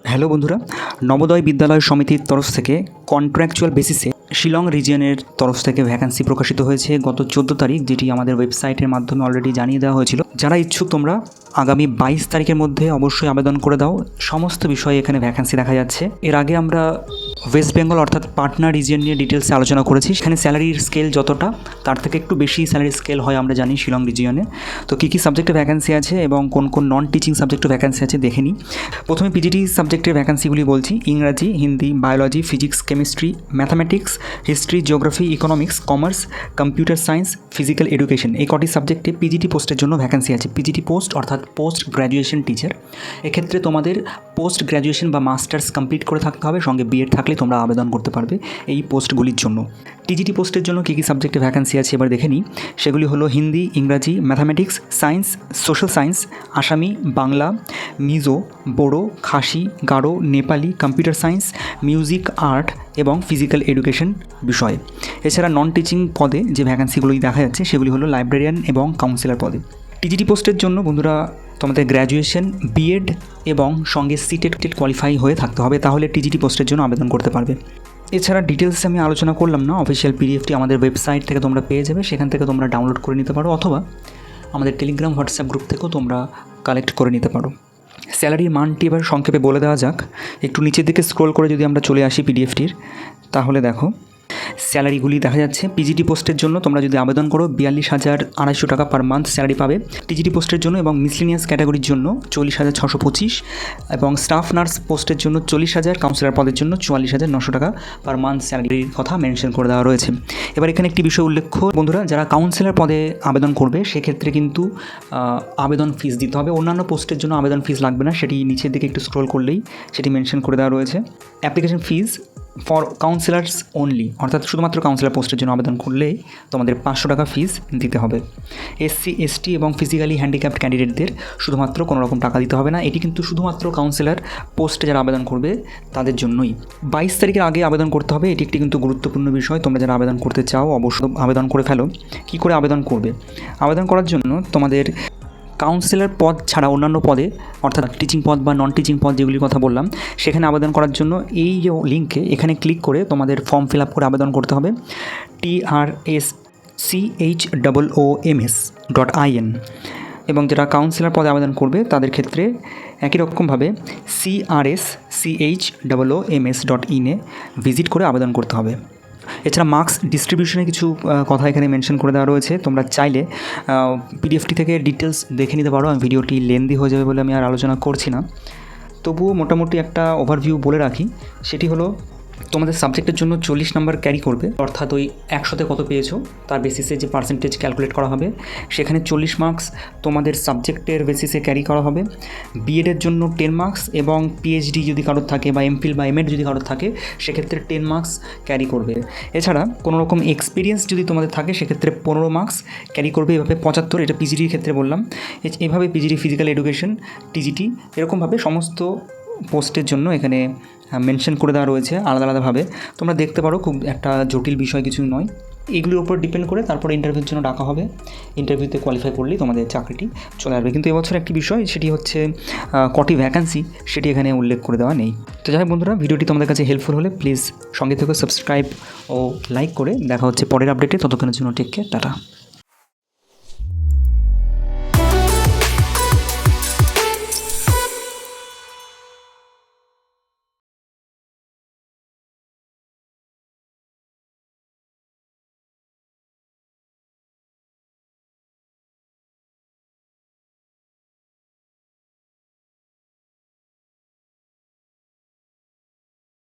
Hello বন্ধুরা, নবোদয় বিদ্যালয় সমিতির তরফ থেকে কন্ট্রাকচুয়াল বেসিসে শিলং রিজিয়নের তরফ থেকে ভ্যাকান্সি প্রকাশিত হয়েছে গত 14 তারিখ, যেটি আমাদের ওয়েবসাইটের মাধ্যমে অলরেডি জানিয়ে দেওয়া হয়েছিল। যারা ইচ্ছুক তোমরা আগামী 22 তারিখের মধ্যে অবশ্যই আবেদন করে দাও। সমস্ত বিষয়ে এখানে ভ্যাকান্সি দেখা যাচ্ছে। এর আগে আমরা ওয়েস্ট বেঙ্গল অর্থাৎ পাটনা রিজিয়ন নিয়ে ডিটেলসে আলোচনা করেছি। সেখানে স্যালারির স্কেল যতটা, তার থেকে একটু বেশি স্যালারির স্কেল হয় আমরা জানি শিলং রিজিয়নে। তো কী কী সাবজেক্টে ভ্যাকান্সি আছে এবং কোন কোন নন টিচিং সাবজেক্টে ভ্যাকান্সি আছে দেখে নিই। প্রথমে পিজিটি সাবজেক্টের ভ্যাকান্সিগুলি বলছি। ইংরাজি, Hindi, biology, physics, chemistry, mathematics, history, geography, economics, commerce, computer science, physical education, এই কটি সাবজেক্টে পিজিটি পোস্টের জন্য ভ্যাকান্সি আছে। পিজিটি পোস্ট অর্থাৎ পোস্ট গ্র্যাজুয়েশন টিচার। এক্ষেত্রে তোমাদের পোস্ট গ্র্যাজুয়েশন বা মাস্টার্স কমপ্লিট করে থাকতে হবে, সঙ্গে বিএড থাকলে তোমরা আবেদন করতে পারবে এই পোস্টগুলির জন্য। টিজিটি পোস্টের জন্য কী কী সাবজেক্টে ভ্যাকান্সি আছে এবার দেখে নিই। সেগুলি হলো হিন্দি, ইংরাজি, mathematics, science, social science, Assamese, Bangla, Mizo, Bodo, Khasi, Garo, Nepali, computer science, music, art এবং ফিজিক্যাল এডুকেশন বিষয়। এছাড়া নন টিচিং পদে যে ভ্যাকান্সিগুলি দেখা যাচ্ছে সেগুলি হলো লাইব্রেরিয়ান এবং কাউন্সিলর পদে। টিজিটি পোস্টের জন্য বন্ধুরা তোমাদের গ্র্যাজুয়েশন, বিএড এবং সঙ্গে সিটেট কোয়ালিফাই হয়ে থাকতে হবে, তাহলে টিজিটি পোস্টের জন্য আবেদন করতে পারবে। এছাড়া ডিটেলসে আমি আলোচনা করলাম না, অফিসিয়াল পিডিএফটি আমাদের ওয়েবসাইট থেকে তোমরা পেয়ে যাবে, সেখান থেকে তোমরা ডাউনলোড করে নিতে পারো, অথবা আমাদের টেলিগ্রাম হোয়াটসঅ্যাপ গ্রুপ থেকেও তোমরা কালেক্ট করে নিতে পারো। স্যালারির মানটি এবার সংক্ষেপে বলে দেওয়া যাক। একটু নিচের দিকে স্ক্রল করে যদি আমরা চলে আসি পিডিএফটির, তাহলে দেখো স্যালারিগুলি দেখা যাচ্ছে। পিজিটি পোস্টের জন্য তোমরা যদি আবেদন করো 42,250 টাকা পার মান্থ স্যালারি পাবে টিজিটি পোস্টের জন্য, এবং মিসলিনিয়াস ক্যাটাগরির জন্য 40,625, এবং স্টাফ নার্স পোস্টের জন্য 40,000, কাউন্সিলর পদের জন্য 44,900 টাকা পার মান্থ স্যালারির কথা মেনশন করে দেওয়া রয়েছে। এবার এখানে একটি বিষয় উল্লেখ্য বন্ধুরা, যারা কাউন্সিলর পদে আবেদন করবে সেক্ষেত্রে কিন্তু আবেদন ফিস দিতে হবে। অন্যান্য পোস্টের জন্য আবেদন ফিস লাগবে না, সেটি নিচের দিকে একটু স্ক্রল করলেই সেটি মেনশন করে দেওয়া রয়েছে। Application fees for counsellors only, অর্থাৎ শুধুমাত্র কাউন্সিলর পোস্টের জন্য আবেদন করলেই তোমাদের 500 টাকা ফিস দিতে হবে। এসসি, এসটি এবং ফিজিক্যালি হ্যান্ডিক্যাপড ক্যান্ডিডেটদের শুধুমাত্র কোনো রকম টাকা দিতে হবে না। এটি কিন্তু শুধুমাত্র কাউন্সিলর পোস্টে যারা আবেদন করবে তাদের জন্যই। 22 তারিখের আগে আবেদন করতে হবে, এটি একটি কিন্তু গুরুত্বপূর্ণ বিষয়। তোমরা যারা আবেদন করতে চাও অবশ্যই আবেদন করে ফেলো। কী করে আবেদন করবে? আবেদন করার জন্য তোমাদের কাউন্সিলর পদ ছাড়া অন্যান্য পদে, অর্থাৎ টিচিং পদ বা নন টিচিং পদ যেগুলির কথা বললাম, সেখানে আবেদন করার জন্য এই যে লিঙ্কে এখানে ক্লিক করে তোমাদের ফর্ম ফিল আপ করে আবেদন করতে হবে। trschooms.in। এবং যারা কাউন্সিলর পদে আবেদন করবে তাদের ক্ষেত্রে একই রকমভাবে crschooms.in ভিজিট করে আবেদন করতে হবে। এছাড়া মার্কস ডিস্ট্রিবিউশনে কিছু কথা এখানে মেনশন করে দেওয়া রয়েছে। তোমরা চাইলে পিডিএফটি থেকে ডিটেলস দেখে নিতে পারো। আমি ভিডিওটি লেন্দি হয়ে যাবে বলে আমি আর আলোচনা করছি না, তবুও মোটামুটি একটা ওভারভিউ বলে রাখি। সেটি হলো তোমাদের সাবজেক্টের জন্য 40 নাম্বার ক্যারি করবে, অর্থাৎ ওই 100তে কত পেয়েছো তার বেসিসে যে পার্সেন্টেজ ক্যালকুলেট করা হবে, সেখানে 40 মার্কস তোমাদের সাবজেক্টের বেসিসে ক্যারি করা হবে। বিএডের জন্য 10 মার্কস, এবং পিএইচডি যদি কারোর থাকে বা এমফিল বা এমএড যদি কারোর থাকে সেক্ষেত্রে 10 মার্কস ক্যারি করবে। এছাড়া কোনো রকম এক্সপিরিয়েন্স যদি তোমাদের থাকে সেক্ষেত্রে 15 মার্কস ক্যারি করবে। এভাবে 75, এটা পিজিটির ক্ষেত্রে বললাম। এইভাবে পিজিটি, ফিজিক্যাল এডুকেশন, টিজিটি, এরকমভাবে সমস্ত পোস্টের জন্য এখানে মেনশন করে দেওয়া রয়েছে আলাদা আলাদাভাবে। তোমরা দেখতে পারো, খুব একটা জটিল বিষয় কিছু নয়। এগুলির উপর ডিপেন্ড করে তারপরে ইন্টারভিউর জন্য ডাকা হবে। ইন্টারভিউতে কোয়ালিফাই করলেই তোমাদের চাকরিটি চলে আসবে। কিন্তু এবছর একটি বিষয়, সেটি হচ্ছে কটি ভ্যাকান্সি সেটি এখানে উল্লেখ করে দেওয়া নেই। তো যাই হোক বন্ধুরা, ভিডিওটি তোমাদের কাছে হেল্পফুল হলে প্লিজ সঙ্গে থেকে সাবস্ক্রাইব ও লাইক করে দেখা হচ্ছে পরের আপডেটে। ততক্ষণের জন্য টেক কেয়ার, টাটা।